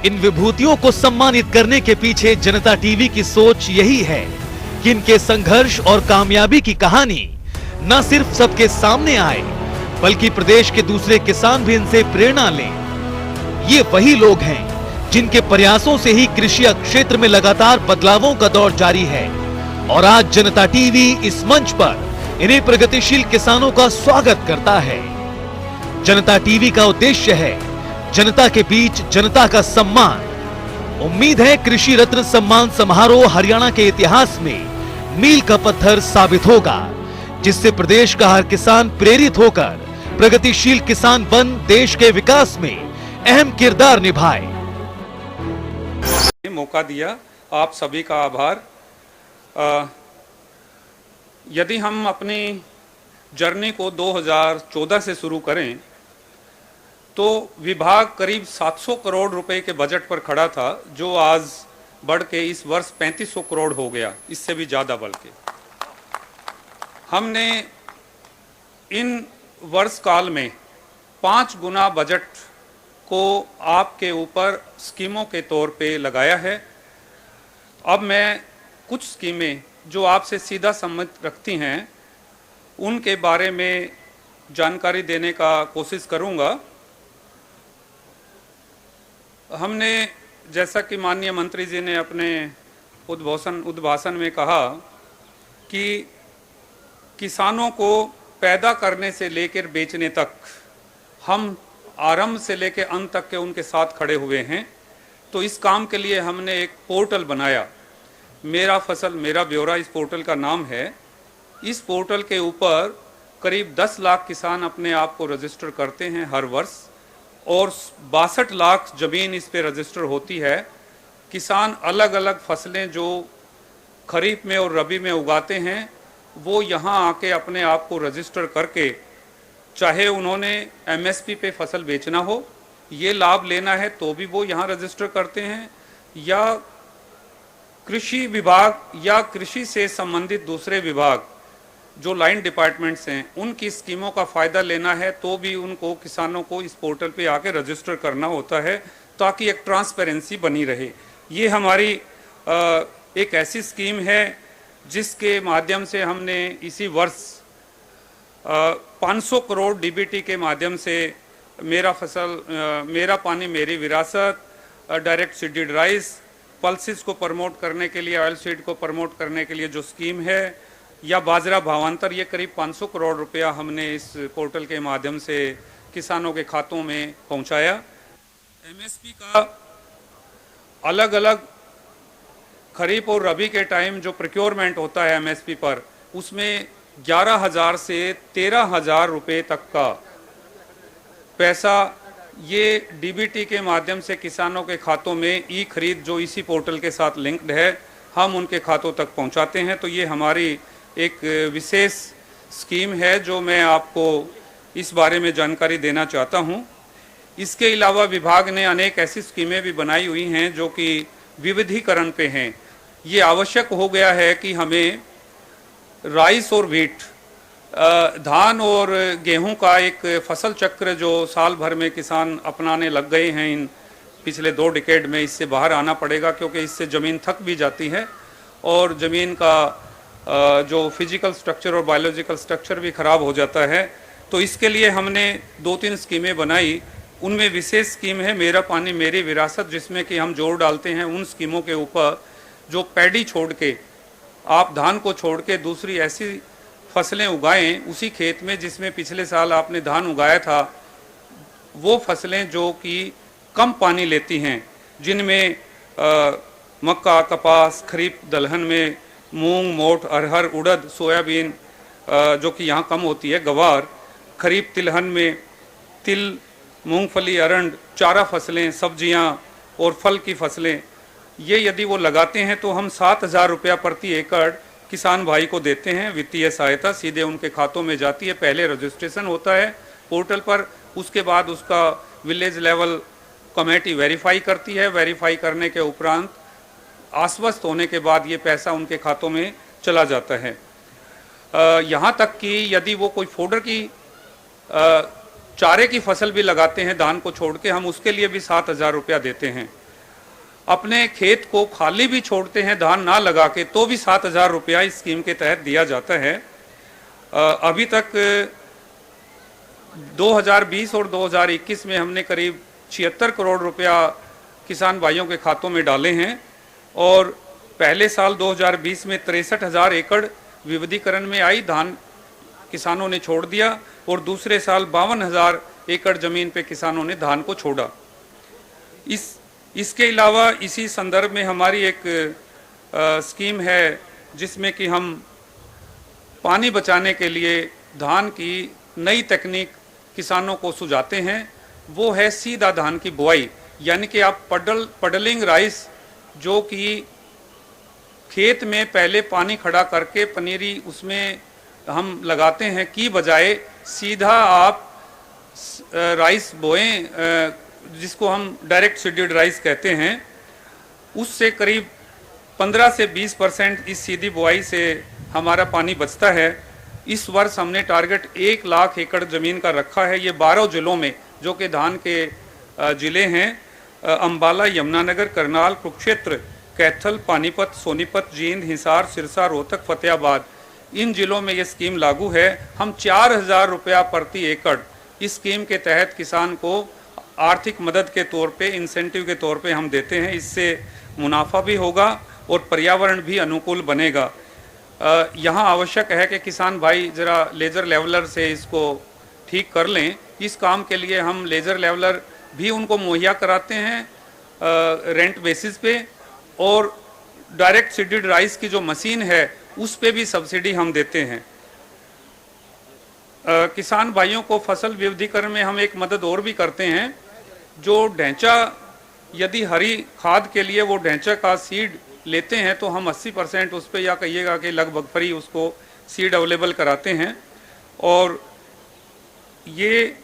इन विभूतियों को सम्मानित करने के पीछे जनता टीवी की सोच यही है कि इनके संघर्ष और कामयाबी की कहानी न सिर्फ सबके सामने आए, बल्कि प्रदेश के दूसरे किसान भी इनसे प्रेरणा लें। ये वही लोग हैं जिनके प्रयासों से ही कृषि क्षेत्र में लगातार बदलावों का दौर जारी है और आज जनता टीवी इस मंच पर इन्हीं प्रगतिशील किसानों का स्वागत करता है। जनता टीवी का उद्देश्य है जनता के बीच जनता का सम्मान। उम्मीद है कृषि रत्न सम्मान समारोह हरियाणा के इतिहास में मील का पत्थर साबित होगा, जिससे प्रदेश का हर किसान प्रेरित होकर प्रगतिशील किसान बन देश के विकास में अहम किरदार निभाए। मौका दिया, आप सभी का आभार। यदि हम अपनी जर्नी को 2014 से शुरू करें तो विभाग करीब 700 करोड़ रुपए के बजट पर खड़ा था, जो आज बढ़ के इस वर्ष 3500 करोड़ हो गया, इससे भी ज़्यादा बल्कि। हमने इन वर्ष काल में 5 गुना बजट को आपके ऊपर स्कीमों के तौर पे लगाया है। अब मैं कुछ स्कीमें जो आपसे सीधा संबंध रखती हैं उनके बारे में जानकारी देने का कोशिश करूंगा। हमने, जैसा कि माननीय मंत्री जी ने अपने उद्भाषण में कहा कि किसानों को पैदा करने से लेकर बेचने तक हम आरंभ से लेकर अंत तक के उनके साथ खड़े हुए हैं। तो इस काम के लिए हमने एक पोर्टल बनाया, मेरा फसल मेरा ब्यौरा इस पोर्टल का नाम है। इस पोर्टल के ऊपर करीब 10 लाख किसान अपने आप को रजिस्टर करते हैं हर वर्ष और 62 लाख ज़मीन इस पे रजिस्टर होती है। किसान अलग अलग फसलें जो खरीफ में और रबी में उगाते हैं वो यहाँ आके अपने आप को रजिस्टर करके, चाहे उन्होंने एमएसपी पे फसल बेचना हो, ये लाभ लेना है तो भी वो यहाँ रजिस्टर करते हैं, या कृषि विभाग या कृषि से संबंधित दूसरे विभाग जो लाइन डिपार्टमेंट्स हैं उनकी स्कीमों का फ़ायदा लेना है तो भी उनको, किसानों को इस पोर्टल पे आके रजिस्टर करना होता है ताकि एक ट्रांसपेरेंसी बनी रहे। ये हमारी एक ऐसी स्कीम है जिसके माध्यम से हमने इसी वर्ष 500 करोड़ डीबीटी के माध्यम से मेरा फसल मेरा पानी मेरी विरासत, डायरेक्ट सीडेड राइस, पल्सिस को प्रमोट करने के लिए, ऑयल सीड को प्रमोट करने के लिए जो स्कीम है, या बाजरा भावांतर, ये करीब 500 करोड़ रुपया हमने इस पोर्टल के माध्यम से किसानों के खातों में पहुंचाया। एमएसपी का अलग अलग खरीफ और रबी के टाइम जो प्रोक्योरमेंट होता है एमएसपी पर, उसमें 11,000 से 13,000 रुपये तक का पैसा ये डीबीटी के माध्यम से किसानों के खातों में ई खरीद जो इसी पोर्टल के साथ लिंक्ड है, हम उनके खातों तक पहुंचाते हैं। तो ये हमारी एक विशेष स्कीम है जो मैं आपको इस बारे में जानकारी देना चाहता हूं। इसके अलावा विभाग ने अनेक ऐसी स्कीमें भी बनाई हुई हैं जो कि विविधीकरण पे हैं। ये आवश्यक हो गया है कि हमें राइस और व्हीट, धान और गेहूं का एक फसल चक्र जो साल भर में किसान अपनाने लग गए हैं इन पिछले 2 डिकेड में, इससे बाहर आना पड़ेगा क्योंकि इससे ज़मीन थक भी जाती है और ज़मीन का जो फिजिकल स्ट्रक्चर और बायोलॉजिकल स्ट्रक्चर भी ख़राब हो जाता है। तो इसके लिए हमने 2-3 स्कीमें बनाई। उनमें विशेष स्कीम है मेरा पानी मेरी विरासत, जिसमें कि हम जोर डालते हैं उन स्कीमों के ऊपर जो पैडी छोड़ के, आप धान को छोड़ के दूसरी ऐसी फसलें उगाएं उसी खेत में जिसमें पिछले साल आपने धान उगाया था, वो फसलें जो कि कम पानी लेती हैं, जिनमें मक्का, कपास, खरीफ दलहन में मूंग, मोठ, अरहर, उड़द, सोयाबीन जो कि यहाँ कम होती है, गवार, खरीफ तिलहन में तिल, मूंगफली, अरंड, चारा फसलें, सब्जियाँ और फल की फसलें, ये यदि वो लगाते हैं तो हम 7,000 रुपया प्रति एकड़ किसान भाई को देते हैं। वित्तीय सहायता सीधे उनके खातों में जाती है। पहले रजिस्ट्रेशन होता है पोर्टल पर, उसके बाद उसका विलेज लेवल कमेटी वेरीफाई करती है। वेरीफाई करने के उपरांत आश्वस्त होने के बाद ये पैसा उनके खातों में चला जाता है। यहाँ तक कि यदि वो कोई फोडर की चारे की फसल भी लगाते हैं धान को छोड़ के, हम उसके लिए भी 7,000 रुपया देते हैं। अपने खेत को खाली भी छोड़ते हैं धान ना लगा के, तो भी 7,000 रुपया इस स्कीम के तहत दिया जाता है। अभी तक 2020 और 2021 में हमने करीब 76 करोड़ रुपया किसान भाइयों के खातों में डाले हैं और पहले साल 2020 में 63,000 एकड़ विविधीकरण में आई धान किसानों ने छोड़ दिया और दूसरे साल 52,000 एकड़ जमीन पे किसानों ने धान को छोड़ा। इसके अलावा इसी संदर्भ में हमारी एक स्कीम है जिसमें कि हम पानी बचाने के लिए धान की नई तकनीक किसानों को सुझाते हैं। वो है सीधा धान की बुआई, यानी कि आप पडलिंग राइस, जो कि खेत में पहले पानी खड़ा करके पनीरी उसमें हम लगाते हैं की बजाय सीधा आप राइस बोएं, जिसको हम डायरेक्ट सीडेड राइस कहते हैं। उससे करीब 15 से 20% इस सीधी बुआई से हमारा पानी बचता है। इस वर्ष हमने टारगेट 1 लाख एकड़ ज़मीन का रखा है। ये 12 जिलों में, जो कि धान के ज़िले हैं, अम्बाला, यमुनानगर, करनाल, कुरुक्षेत्र, कैथल, पानीपत, सोनीपत, जींद, हिसार, सिरसा, रोहतक, फतेहाबाद, इन जिलों में ये स्कीम लागू है। हम 4,000 रुपया प्रति एकड़ इस स्कीम के तहत किसान को आर्थिक मदद के तौर पे, इंसेंटिव के तौर पे हम देते हैं। इससे मुनाफा भी होगा और पर्यावरण भी अनुकूल बनेगा। यहाँ आवश्यक है कि किसान भाई ज़रा लेज़र लेवलर से इसको ठीक कर लें। इस काम के लिए हम लेज़र लेवलर भी उनको मुहैया कराते हैं रेंट बेसिस पे, और डायरेक्ट सीडेड राइस की जो मशीन है उस पे भी सब्सिडी हम देते हैं। किसान भाइयों को फसल विविधीकरण में हम एक मदद और भी करते हैं। जो ढैंचा, यदि हरी खाद के लिए वो ढैंचा का सीड लेते हैं तो हम 80% उस पर, या कहिएगा कि लगभग फ्री उसको सीड अवेलेबल कराते हैं। और ये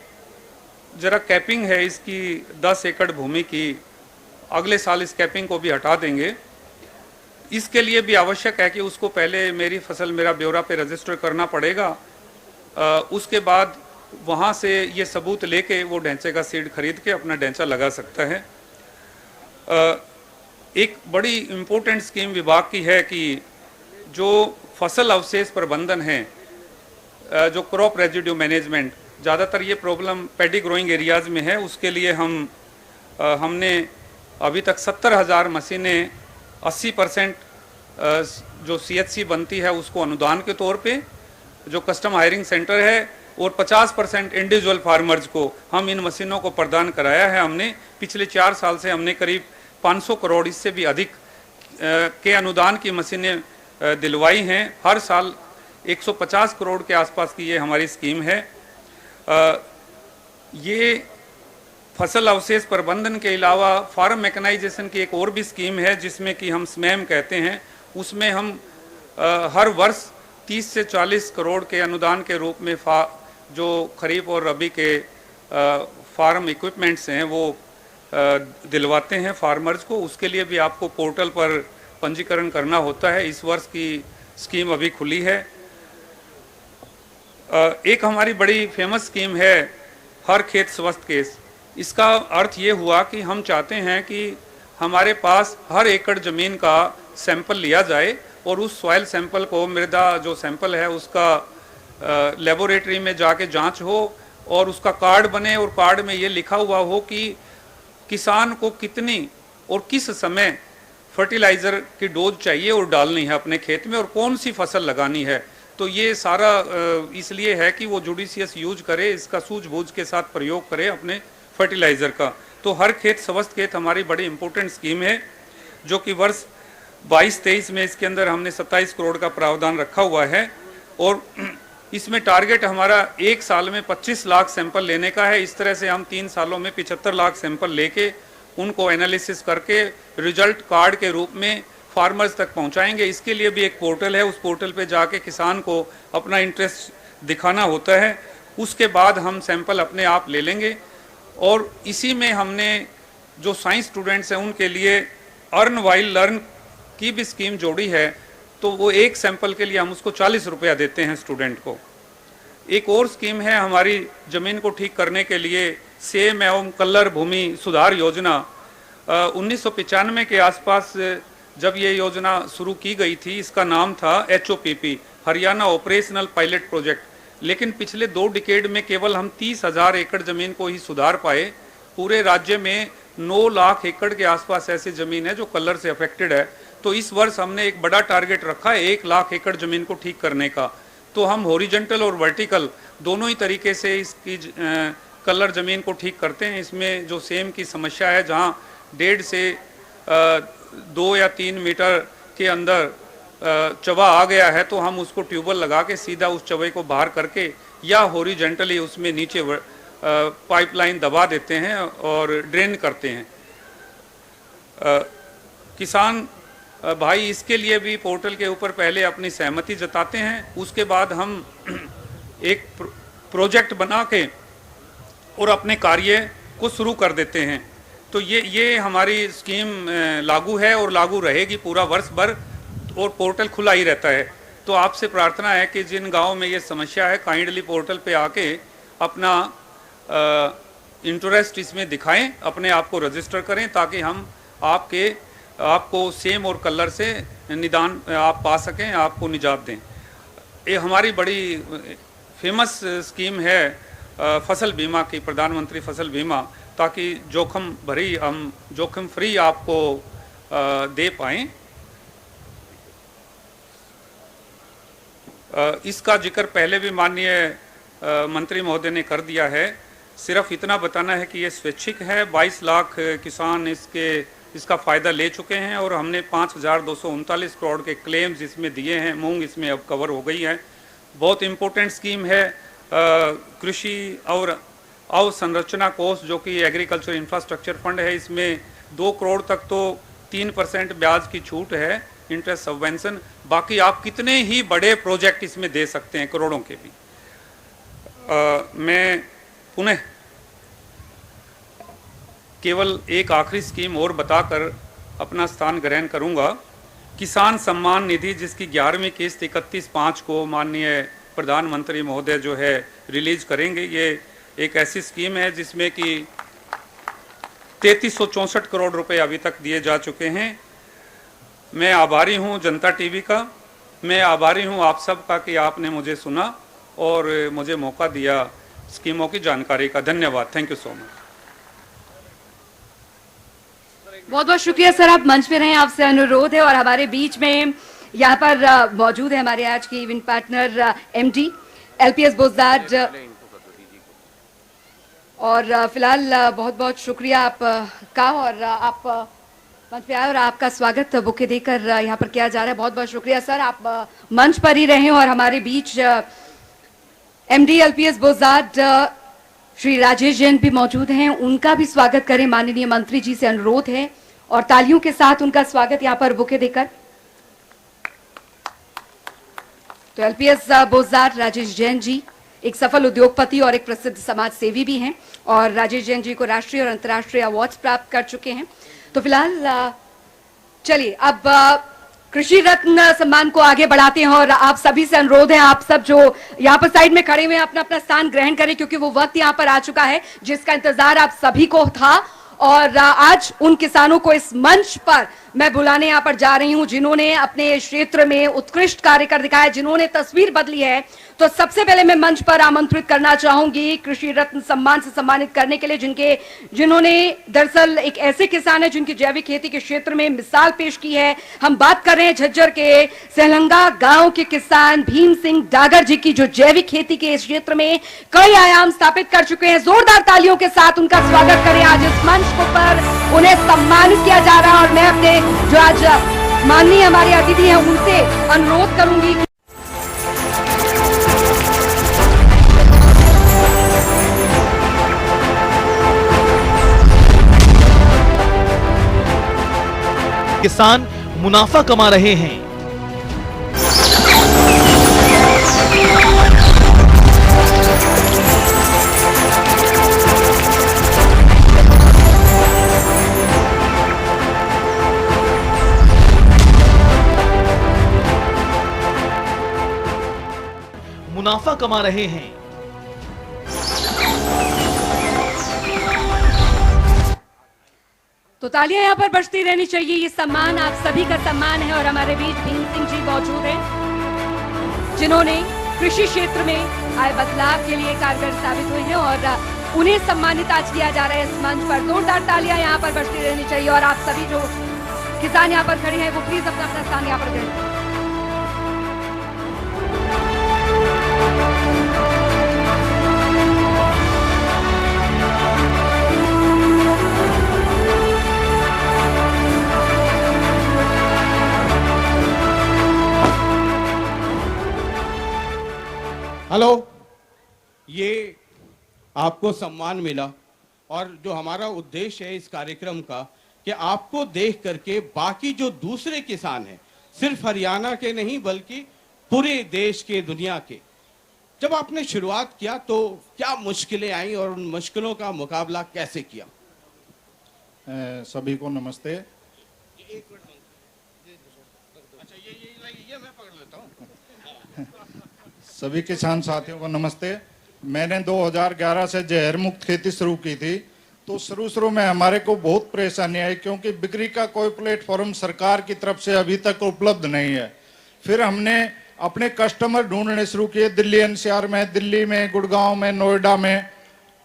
ज़रा कैपिंग है इसकी 10 एकड़ भूमि की, अगले साल इस कैपिंग को भी हटा देंगे। इसके लिए भी आवश्यक है कि उसको पहले मेरी फसल मेरा ब्यौरा पे रजिस्टर करना पड़ेगा। उसके बाद वहाँ से ये सबूत लेके वो ढैंचे का सीड खरीद के अपना ढैंचा लगा सकता है। एक बड़ी इम्पोर्टेंट स्कीम विभाग की है कि जो फसल अवशेष प्रबंधन है, जो क्रॉप रेजिड्यू मैनेजमेंट, ज़्यादातर ये प्रॉब्लम पैडी ग्रोइंग एरियाज़ में है। उसके लिए हमने अभी तक 70,000 मशीनें, 80% जो CHC बनती है उसको अनुदान के तौर पे, जो कस्टम हायरिंग सेंटर है, और 50% इंडिविजुअल फार्मर्स को हम इन मशीनों को प्रदान कराया है। हमने पिछले 4 साल से हमने करीब 500 करोड़, इससे भी अधिक के अनुदान की मशीनें दिलवाई हैं। हर साल 150 करोड़ के आसपास की ये हमारी स्कीम है। ये फसल अवशेष प्रबंधन के अलावा फार्म मैकेनाइजेशन की एक और भी स्कीम है जिसमें कि हम स्मैम कहते हैं। उसमें हम हर वर्ष 30 से 40 करोड़ के अनुदान के रूप में जो खरीफ और रबी के फार्म इक्विपमेंट्स हैं वो दिलवाते हैं फार्मर्स को। उसके लिए भी आपको पोर्टल पर पंजीकरण करना होता है। इस वर्ष की स्कीम अभी खुली है। एक हमारी बड़ी फेमस स्कीम है हर खेत स्वस्थ केस। इसका अर्थ ये हुआ कि हम चाहते हैं कि हमारे पास हर एकड़ ज़मीन का सैंपल लिया जाए और उस सॉइल सैंपल को, मृदा जो सैंपल है उसका लेबोरेटरी में जाके जांच हो और उसका कार्ड बने, और कार्ड में ये लिखा हुआ हो कि किसान को कितनी और किस समय फर्टिलाइज़र की डोज चाहिए और डालनी है अपने खेत में, और कौन सी फसल लगानी है। तो ये सारा इसलिए है कि वो जुडिशियस यूज करे, इसका सूझबूझ के साथ प्रयोग करे अपने फर्टिलाइज़र का। तो हर खेत स्वस्थ खेत हमारी बड़ी इंपॉर्टेंट स्कीम है, जो कि वर्ष 22-23 में इसके अंदर हमने 27 करोड़ का प्रावधान रखा हुआ है। और इसमें टारगेट हमारा 1 साल में 25 लाख सैंपल लेने का है। इस तरह से हम 3 सालों में 75 लाख सैंपल लेके उनको एनालिसिस करके रिजल्ट कार्ड के रूप में फार्मर्स तक पहुंचाएंगे। इसके लिए भी एक पोर्टल है, उस पोर्टल पे जाके किसान को अपना इंटरेस्ट दिखाना होता है। उसके बाद हम सैंपल अपने आप ले लेंगे। और इसी में हमने जो साइंस स्टूडेंट्स हैं उनके लिए अर्न वाइल लर्न की भी स्कीम जोड़ी है। तो वो एक सैंपल के लिए हम उसको 40 रुपया देते हैं स्टूडेंट को। एक और स्कीम है हमारी ज़मीन को ठीक करने के लिए, सेम एवं कल्लर भूमि सुधार योजना। 1995 के आसपास जब ये योजना शुरू की गई थी, इसका नाम था HOPP, Haryana operational pilot project. लेकिन पिछले 2 डिकेड में केवल हम 30,000 एकड़ जमीन को ही सुधार पाए। पूरे राज्य में 9 लाख एकड़ के आसपास ऐसी जमीन है जो कलर से अफेक्टेड है। तो इस वर्ष हमने एक बड़ा टारगेट रखा है 1 लाख एकड़ जमीन को ठीक करने का। तो हम हॉरिजॉन्टल और वर्टिकल दोनों ही तरीके से इसकी कलर जमीन को ठीक करते हैं। इसमें जो सेम की समस्या है, जहां 1.5 से 2 या 3 मीटर के अंदर चबा आ गया है, तो हम उसको ट्यूबवेल लगा के सीधा उस चबे को बाहर करके या हॉरिजॉन्टली उसमें नीचे पाइपलाइन दबा देते हैं और ड्रेन करते हैं। किसान भाई इसके लिए भी पोर्टल के ऊपर पहले अपनी सहमति जताते हैं, उसके बाद हम एक प्रोजेक्ट बना के और अपने कार्य को शुरू कर देते हैं। तो ये हमारी स्कीम लागू है और लागू रहेगी पूरा वर्ष भर, और पोर्टल खुला ही रहता है। तो आपसे प्रार्थना है कि जिन गाँव में ये समस्या है, काइंडली पोर्टल पे आके अपना इंटरेस्ट इसमें दिखाएं, अपने आप को रजिस्टर करें, ताकि हम आपको सेम और कलर से निदान आप पा सकें, आपको निजात दें। ये हमारी बड़ी फेमस स्कीम है फसल बीमा की, प्रधानमंत्री फसल बीमा, ताकि हम जोखिम फ्री आपको दे पाएं। इसका जिक्र पहले भी माननीय मंत्री महोदय ने कर दिया है। सिर्फ इतना बताना है कि ये स्वैच्छिक है। 22 लाख किसान इसका फ़ायदा ले चुके हैं और हमने 5,239 करोड़ के क्लेम्स इसमें दिए हैं। मूंग इसमें अब कवर हो गई है। बहुत इम्पोर्टेंट स्कीम है कृषि और अवसंरचना कोष, जो कि एग्रीकल्चर इंफ्रास्ट्रक्चर फंड है। इसमें 2 करोड़ तक तो 3% ब्याज की छूट है, इंटरेस्ट सबवेंशन। बाकी आप कितने ही बड़े प्रोजेक्ट इसमें दे सकते हैं, करोड़ों के भी। मैं पुनः केवल एक आखिरी स्कीम और बताकर अपना स्थान ग्रहण करूंगा। किसान सम्मान निधि, जिसकी 11वीं किस्त 31/5 को माननीय प्रधानमंत्री महोदय जो है रिलीज करेंगे। ये एक ऐसी स्कीम है जिसमें कि 3364 करोड़ रुपए अभी तक दिए जा चुके हैं। मैं आभारी हूं जनता टीवी का, मैं आभारी हूं आप सब का कि आपने मुझे सुना और मुझे मौका दिया स्कीमों की जानकारी का। धन्यवाद। Thank you so much. बहुत बहुत शुक्रिया सर, आप मंच पे रहें, आपसे अनुरोध है। और हमारे बीच में यहाँ पर मौजूद है हमारे आज के इवेंट पार्टनर MD LPS बोजदार, और फिलहाल बहुत बहुत शुक्रिया आपका, और आप मंच पे आए और आपका स्वागत बुके देकर यहाँ पर किया जा रहा है। बहुत बहुत शुक्रिया सर, आप मंच पर ही रहें। और हमारे बीच MD LPS बोजदार श्री राजेश जैन भी मौजूद हैं, उनका भी स्वागत करें। माननीय मंत्री जी से अनुरोध है और तालियों के साथ उनका स्वागत यहाँ पर बुके देकर। तो LPS बोजदार राजेश जैन जी एक सफल उद्योगपति और एक प्रसिद्ध समाज सेवी भी हैं, और राजेश जैन जी को राष्ट्रीय और अंतर्राष्ट्रीय अवार्ड्स प्राप्त कर चुके हैं। तो फिलहाल चलिए अब कृषि रत्न सम्मान को आगे बढ़ाते हैं, और आप सभी से अनुरोध है, आप सब जो यहाँ पर साइड में खड़े हुए हैं अपना अपना स्थान ग्रहण करें, क्योंकि वो वक्त यहाँ पर आ चुका है जिसका इंतजार आप सभी को था। और आज उन किसानों को इस मंच पर मैं बुलाने यहाँ पर जा रही हूँ जिन्होंने अपने क्षेत्र में उत्कृष्ट कार्य कर दिखाया, जिन्होंने तस्वीर बदली है। तो सबसे पहले मैं मंच पर आमंत्रित करना चाहूंगी कृषि रत्न सम्मान से सम्मानित करने के लिए जिन्होंने दरअसल एक ऐसे किसान है जिनकी जैविक खेती के क्षेत्र में मिसाल पेश की है। हम बात कर रहे हैं झज्जर के सेलंगा गांव के किसान भीम सिंह डागर जी की, जो जैविक खेती के क्षेत्र में कई आयाम स्थापित कर चुके हैं। जोरदार तालियों के साथ उनका स्वागत करें। आज इस मंच पर उन्हें सम्मानित किया जा रहा है, और मैं अपने जो आज माननीय हमारे अतिथि हैं उनसे अनुरोध करूंगी। किसान मुनाफा कमा रहे हैं। मुनाफा कमा रहे हैं। तो तालियां यहाँ पर बजती रहनी चाहिए। ये सम्मान आप सभी का सम्मान है और हमारे बीच भीम सिंह जी मौजूद हैं जिन्होंने कृषि क्षेत्र में आए बदलाव के लिए कारगर साबित हुए हैं और उन्हें सम्मानित आज किया जा रहा है इस मंच पर। जोरदार तालियां यहाँ पर बजती रहनी चाहिए और आप सभी जो किसान यहाँ पर खड़े हैं वो प्लीज अपना अपना स्थान यहाँ पर ग्रहण करें। हेलो, ये आपको सम्मान मिला और जो हमारा उद्देश्य है इस कार्यक्रम का कि आपको देख करके बाकी जो दूसरे किसान हैं, सिर्फ हरियाणा के नहीं बल्कि पूरे देश के, दुनिया के, जब आपने शुरुआत किया तो क्या मुश्किलें आई और उन मुश्किलों का मुकाबला कैसे किया? सभी को नमस्ते। अच्छा, ये मैं पकड़ लेता हूँ। सभी किसान साथियों को नमस्ते। मैंने 2011 से जहर मुक्त खेती शुरू की थी, तो शुरू में हमारे को बहुत परेशानी आई क्योंकि बिक्री का कोई प्लेटफॉर्म सरकार की तरफ से अभी तक उपलब्ध नहीं है। फिर हमने अपने कस्टमर ढूंढने शुरू किए दिल्ली एनसीआर में, दिल्ली में, गुड़गांव में, नोएडा में।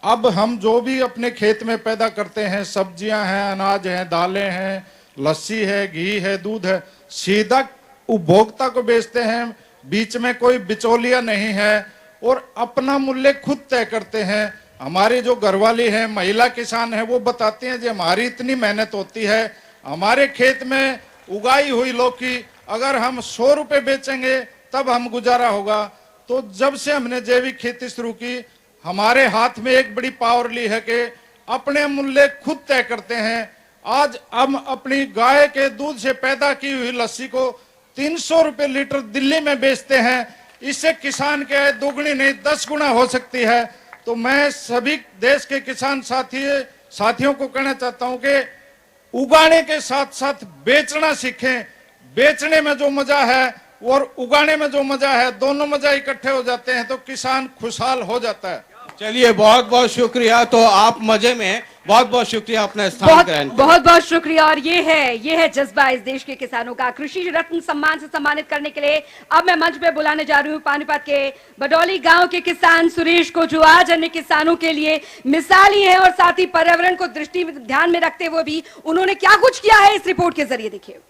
अब हम जो भी अपने खेत में पैदा करते हैं, सब्जियां हैं, अनाज हैं, दालें हैं, लस्सी है, घी है, दूध है, सीधा उपभोक्ता को बेचते हैं। बीच में कोई बिचौलिया नहीं है और अपना मूल्य खुद तय करते हैं। हमारी जो घरवाली है, महिला किसान है, वो बताते हैं कि हमारी इतनी मेहनत होती है, हमारे खेत में उगाई हुई लौकी अगर हम 100 रुपए बेचेंगे तब हम गुजारा होगा। तो जब से हमने जैविक खेती शुरू की, हमारे हाथ में एक बड़ी पावर ली है कि अपने मूल्य खुद तय करते हैं। आज हम अपनी गाय के दूध से पैदा की हुई लस्सी को 300 रुपए लीटर दिल्ली में बेचते हैं। इससे किसान के आय दोगुनी नहीं 10 गुना हो सकती है। तो मैं सभी देश के किसान साथियों को कहना चाहता हूं कि उगाने के साथ साथ बेचना सीखें। बेचने में जो मजा है और उगाने में जो मजा है, दोनों मजा इकट्ठे हो जाते हैं तो किसान खुशहाल हो जाता है। चलिए, बहुत बहुत शुक्रिया। तो आप मजे में हैं। बहुत बहुत शुक्रिया अपना स्थान ग्रहण किया। बहुत बहुत शुक्रिया। और ये है जज्बा इस देश के किसानों का। कृषि रत्न सम्मान से सम्मानित करने के लिए अब मैं मंच पे बुलाने जा रही हूँ पानीपत के बडौली गांव के किसान सुरेश को, जो आज अन्य किसानों के लिए मिसाली है और साथ ही पर्यावरण को दृष्टि में ध्यान में रखते हुए भी उन्होंने क्या कुछ किया है इस रिपोर्ट के जरिए देखिए।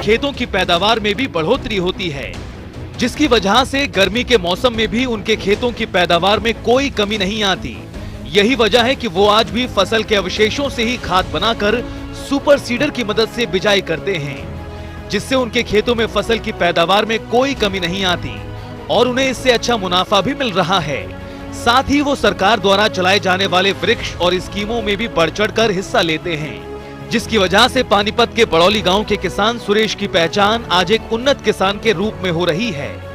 खेतों की पैदावार में भी बढ़ोतरी होती है, जिसकी वजह से गर्मी के मौसम में भी उनके खेतों की पैदावार में कोई कमी नहीं आती। यही वजह है कि वो आज भी फसल के अवशेषों से ही खाद बनाकर सुपर सीडर की मदद से बिजाई करते हैं, जिससे उनके खेतों में फसल की पैदावार में कोई कमी नहीं आती और उन्हें इससे अच्छा मुनाफा भी मिल रहा है। साथ ही वो सरकार द्वारा चलाए जाने वाले वृक्ष और स्कीमों में भी बढ़ चढ़कर हिस्सा लेते हैं, जिसकी वजह से पानीपत के बड़ौली गांव के किसान सुरेश की पहचान आज एक उन्नत किसान के रूप में हो रही है।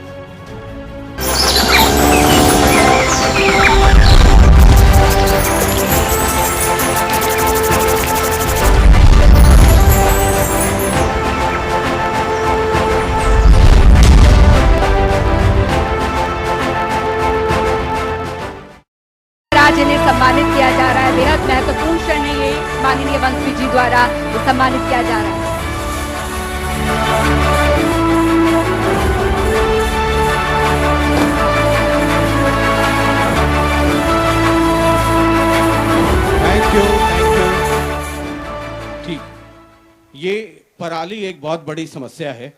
आज इन्हें सम्मानित किया जा रहा है। बेहद महत्वपूर्ण क्षण है ये, माननीय मंत्री जी द्वारा सम्मानित किया जा रहा है। Thank you. ठीक, ये पराली एक बहुत बड़ी समस्या है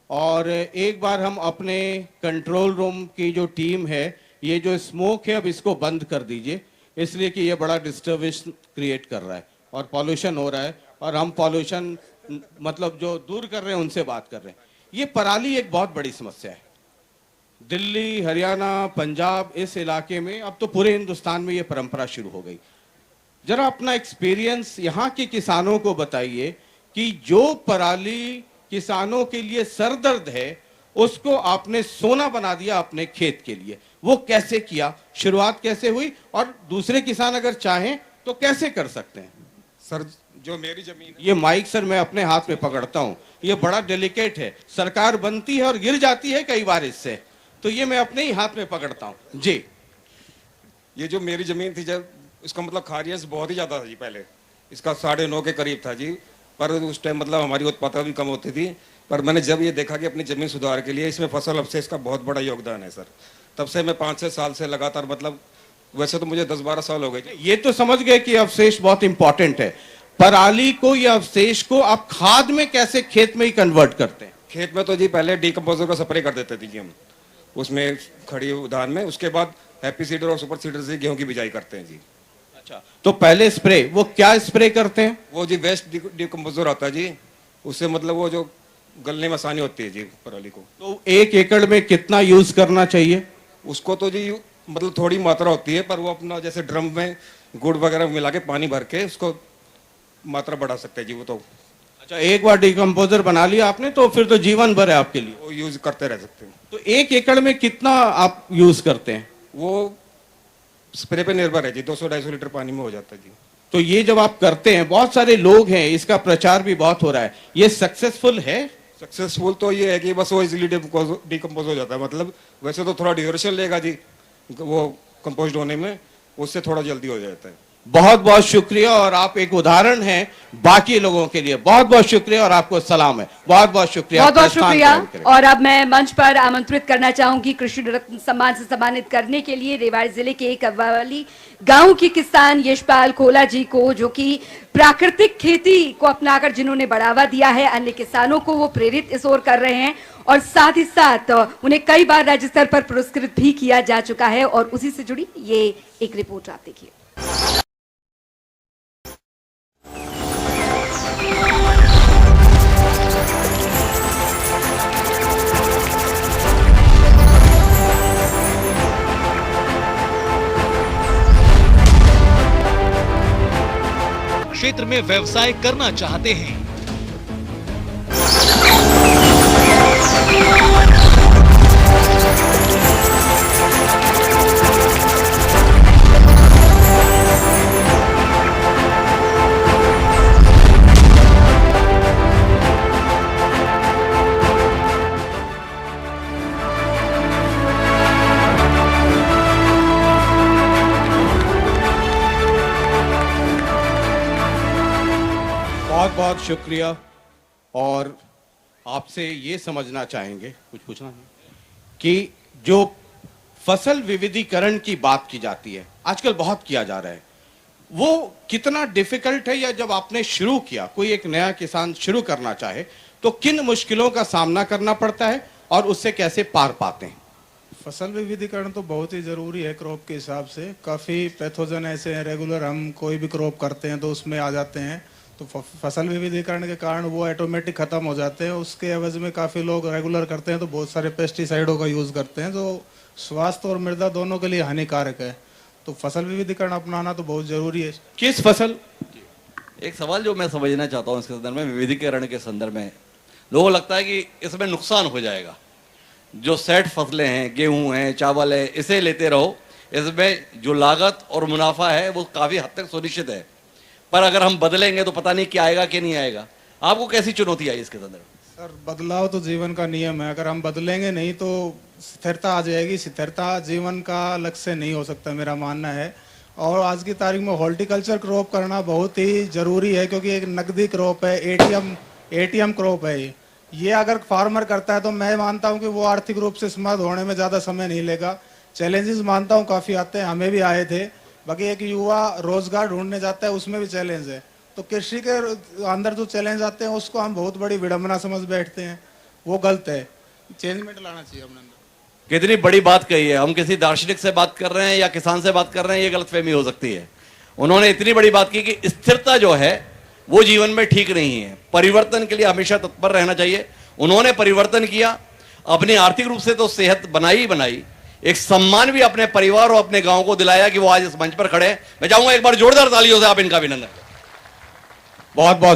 और एक बार हम अपने कंट्रोल रूम की जो टीम है, ये जो स्मोक है अब इसको बंद कर दीजिए, इसलिए कि ये बड़ा डिस्टर्बेंस क्रिएट कर रहा है और पॉल्यूशन हो रहा है और हम पॉल्यूशन मतलब जो दूर कर रहे हैं उनसे बात कर रहे हैं। ये पराली एक बहुत बड़ी समस्या है। दिल्ली, हरियाणा, पंजाब, इस इलाके में, अब तो पूरे हिंदुस्तान में ये परंपरा शुरू हो गई। जरा अपना एक्सपीरियंस यहाँ के किसानों को बताइए कि जो पराली किसानों के लिए सरदर्द है उसको आपने सोना बना दिया अपने खेत के लिए। वो कैसे किया, शुरुआत कैसे हुई और दूसरे किसान अगर चाहें तो कैसे कर सकते हैं? सर जो मेरी जमीन है, ये माइक सर मैं अपने हाथ में पकड़ता हूँ, ये बड़ा डेलिकेट है, सरकार बनती है और गिर जाती है कई बार इससे, तो ये मैं अपने ही हाथ में पकड़ता हूँ जी। ये जो मेरी जमीन थी, जब इसका मतलब खारियत बहुत ही ज्यादा था जी, पहले इसका 9.5 के करीब था जी, पर उस टाइम मतलब हमारी उत्पादन भी कम होती थी। पर मैंने जब ये देखा कि अपनी जमीन सुधार के लिए इसमें फसल अवशेष का बहुत बड़ा योगदान है सर, तब से मैं 5-6 साल से लगातार, मतलब वैसे तो मुझे 10-12 साल हो गए जी। ये तो समझ गए कि अवशेष बहुत इंपॉर्टेंट है, पराली को या अवशेष को आप खाद में कैसे खेत में ही कन्वर्ट करते हैं? खेत में तो जी पहले डीकम्पोजर का स्प्रे कर देते थे जी हम, उसमें खड़ी उधान में, उसके बाद हैप्पी सीडर और सुपर सीडर से गेहूं की बिजाई करते हैं जी। अच्छा, तो पहले स्प्रे, वो क्या स्प्रे करते हैं? वो जी वेस्ट डीकम्पोजर आता है जी, उससे मतलब वो जो गलने में आसानी होती है जी पराली को। तो 1 एकड़ में कितना यूज करना चाहिए? उसको तो जी मतलब थोड़ी मात्रा होती है, पर वो अपना जैसे ड्रम में गुड़ वगैरह मिला के पानी भर के उसको मात्रा बढ़ा सकते हैं जी वो तो। अच्छा, एक बार डिकम्पोजर बना लिया आपने तो फिर तो जीवन भर है आपके लिए, वो यूज करते रह सकते हैं। तो 1 एकड़ में कितना आप यूज करते हैं? वो स्प्रे पे निर्भर है जी, 200-250 लीटर पानी में हो जाता है जी। तो ये जब आप करते हैं, बहुत सारे लोग हैं, इसका प्रचार भी बहुत हो रहा है, ये सक्सेसफुल है? सक्सेसफुल तो ये है कि बस वो इजीली डिकम्पोज हो जाता है, मतलब वैसे तो थोड़ा ड्यूरेशन लेगा जी वो कंपोस्ट होने में, उससे थोड़ा जल्दी हो जाता है। बहुत बहुत शुक्रिया, और आप एक उदाहरण हैं बाकी लोगों के लिए। बहुत बहुत शुक्रिया और आपको सलाम है। बहुत बहुत शुक्रिया। बहुत बहुत आपका स्थान शुक्रिया। ग्रहण करें। और अब मैं मंच पर आमंत्रित करना चाहूंगी कृषि रत्न सम्मान से सम्मानित करने के लिए रेवाड़ी जिले के कव्वाली गांव के किसान यशपाल कोला जी को, जो कि प्राकृतिक खेती को अपनाकर जिन्होंने बढ़ावा दिया है, अन्य किसानों को वो प्रेरित इस ओर कर रहे हैं, और साथ ही साथ उन्हें कई बार राज्य स्तर पर पुरस्कृत भी किया जा चुका है। और उसी से जुड़ी ये एक रिपोर्ट आप देखिए। क्षेत्र में व्यवसाय करना चाहते हैं, बहुत बहुत शुक्रिया। और आपसे ये समझना चाहेंगे, कुछ पूछना है, कि जो फसल विविधीकरण की बात की जाती है, आजकल बहुत किया जा रहा है, वो कितना डिफिकल्ट है, या जब आपने शुरू किया, कोई एक नया किसान शुरू करना चाहे तो किन मुश्किलों का सामना करना पड़ता है और उससे कैसे पार पाते हैं? फसल विविधीकरण तो बहुत ही ज़रूरी है क्रॉप के हिसाब से। काफ़ी पैथोजन ऐसे हैं, रेगुलर हम कोई भी क्रॉप करते हैं तो उसमें आ जाते हैं, तो फसल विविधीकरण के कारण वो ऑटोमेटिक ख़त्म हो जाते हैं। उसके एवज में काफ़ी लोग रेगुलर करते हैं तो बहुत सारे पेस्टिसाइडों का यूज़ करते हैं, जो स्वास्थ्य और मृदा दोनों के लिए हानिकारक है। तो फसल विविधीकरण अपनाना तो बहुत ज़रूरी है। किस फसल? एक सवाल जो मैं समझना चाहता हूँ इसके संदर्भ में, विविधीकरण के संदर्भ में, लोगों को लगता है कि इसमें नुकसान हो जाएगा। जो सेट फसलें हैं, गेहूं है, चावल है, इसे लेते रहो, इसमें जो लागत और मुनाफा है वो काफ़ी हद तक सुनिश्चित है, पर अगर हम बदलेंगे तो पता नहीं क्या आएगा कि नहीं आएगा। आपको कैसी चुनौती आई इसके संदर्भ में? सर, बदलाव तो जीवन का नियम है, अगर हम बदलेंगे नहीं तो स्थिरता आ जाएगी। स्थिरता जीवन का लक्ष्य नहीं हो सकता, मेरा मानना है। और आज की तारीख में हॉर्टिकल्चर क्रॉप करना बहुत ही ज़रूरी है, क्योंकि एक नकदी क्रॉप है, एटीएम क्रॉप है। ये अगर फार्मर करता है तो मैं मानता हूँ कि वो आर्थिक रूप से समृद्ध होने में ज़्यादा समय नहीं लेगा। चैलेंजेस मानता हूँ काफ़ी आते हैं, हमें भी आए थे। बाकी एक युवा रोजगार ढूंढने जाता है, उसमें भी चैलेंज है। तो कृषि के अंदर जो चैलेंज आते हैं उसको हम बहुत बड़ी विडंबना समझ बैठते हैं, वो गलत है। चेंजमेंट लाना चाहिए अपने अंदर। कितनी बड़ी बात कही है। हम किसी दार्शनिक से बात कर रहे हैं या किसान से बात कर रहे हैं, ये गलतफहमी हो सकती है। उन्होंने इतनी बड़ी बात की कि स्थिरता जो है वो जीवन में ठीक नहीं है, परिवर्तन के लिए हमेशा तत्पर रहना चाहिए। उन्होंने परिवर्तन किया, अपनी आर्थिक रूप से तो सेहत बनाई ही बनाई, एक सम्मान भी अपने परिवार और अपने गांव को दिलाया कि वो आज इस मंच पर खड़े हैं। मैं चाहूंगा एक बार जोरदार तालियों से आप इनका अभिनंदन करें। बहुत बहुत